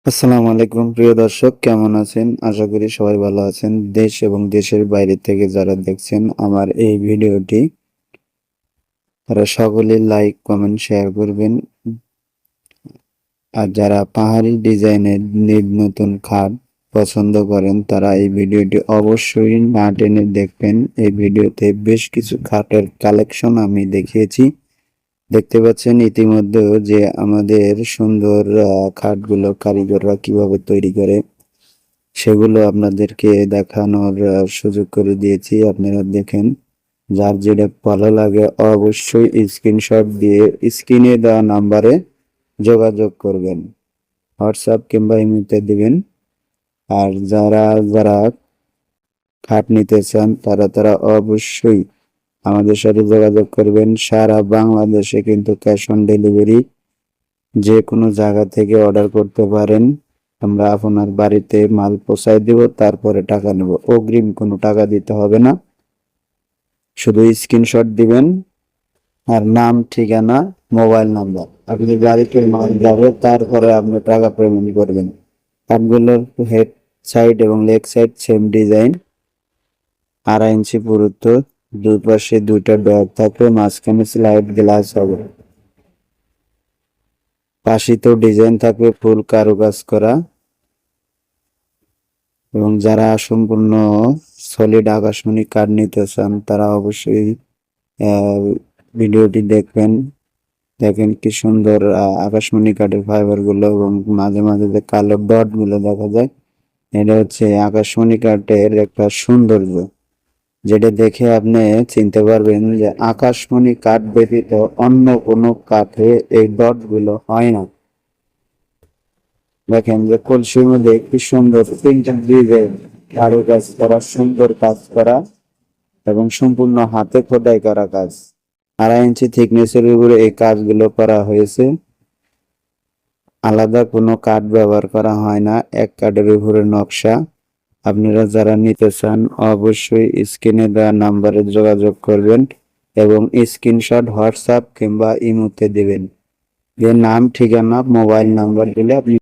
আসসালামু আলাইকুম প্রিয় দর্শক, কেমন আছেন? আশা করি সবাই ভালো আছেন। দেশ এবং দেশের বাইরে থেকে যারা দেখছেন আমার এই ভিডিওটি, তারা সকলে লাইক, কমেন্ট, শেয়ার করবেন। আর যারা পাহাড়ি ডিজাইনের নতুন খাট পছন্দ করেন তারা এই ভিডিওটি অবশ্যই না টেনে দেখবেন। এই ভিডিওতে বেশ কিছু খাটের কালেকশন আমি দেখিয়েছি। দেখতে পাচ্ছেন ইতিমধ্যেও যে আমাদের সুন্দর খাটগুলো কারিগররা কিভাবে তৈরি করে সেগুলো আপনাদেরকে দেখানোর সুযোগ করে দিয়েছি। আপনারা দেখেন, যার যেটা ভালো লাগে অবশ্যই স্ক্রিনশট দিয়ে স্ক্রিনে দেওয়া নাম্বারে যোগাযোগ করবেন, হোয়াটসঅ্যাপ কিংবা ইমেতে দিবেন। আর যারা যারা খাট নিতে চান তারা অবশ্যই আমাদের সাথে যোগাযোগ করবেন। সারা বাংলাদেশে কিন্তু ক্যাশ অন ডেলিভারি, যে কোনো জায়গা থেকে অর্ডার করতে পারেন। আমরা আপনার বাড়িতে মাল পৌঁছায় দেব, তারপরে টাকা নেব। অগ্রিম কোনো টাকা দিতে হবে না, শুধু স্ক্রিনশট দিবেন আর নাম, ঠিকানা, মোবাইল নাম্বার। আপনি গাড়িতে মাল যাবে, তারপরে আপনি টাকা পেমেন্ট করবেন। কাঠগুলোর হেড সাইড এবং লেগ সাইড সেম ডিজাইন, 2.5 ইঞ্চি পুরুত্ব, দুই পাশে দুইটা ডগ থাকবে, মাঝখানে স্লাইড গ্লাস হবে। পাশিতেও ডিজাইন থাকবে ফুল কারুকাজ করা। এবং যারা সম্পূর্ণ সলিড আকাশমণি কাঠ নিতে চান তারা অবশ্যই ভিডিওটি দেখবেন। দেখেন কি সুন্দর আকাশমণি কাঠের ফাইবার গুলো, এবং মাঝে মাঝে যে কালো ডট গুলো দেখা যায়, এটা হচ্ছে আকাশমণি কাঠের একটা সৌন্দর্য, যেটা দেখে আপনি চিনতে পারবেন যে আকাশমণি কাঠ ব্যতীত অন্য কোনো কাঠে এই ডট গুলো হয় না। দেখেন যে কলসির মধ্যে কি সুন্দর তিনটা ডিজাইন কারুকাজ করা, সুন্দর কাজ করা এবং সম্পূর্ণ হাতে খোদাই করা কাজ। 2.5 ইঞ্চি থিকনেসের উপরে এই কাজগুলো করা হয়েছে। আলাদা কোনো কাঠ ব্যবহার করা হয় না, এক কাঠের উপরে নকশা। আপনারা যারা নিতে চান অবশ্যই স্ক্রিনে দেওয়া নাম্বারে যোগাযোগ করবেন এবং স্ক্রিনশট হোয়াটসঅ্যাপ কিংবা ইমোতে দিবেন। যে নাম, ঠিকানা, মোবাইল নাম্বার দিলে আপনি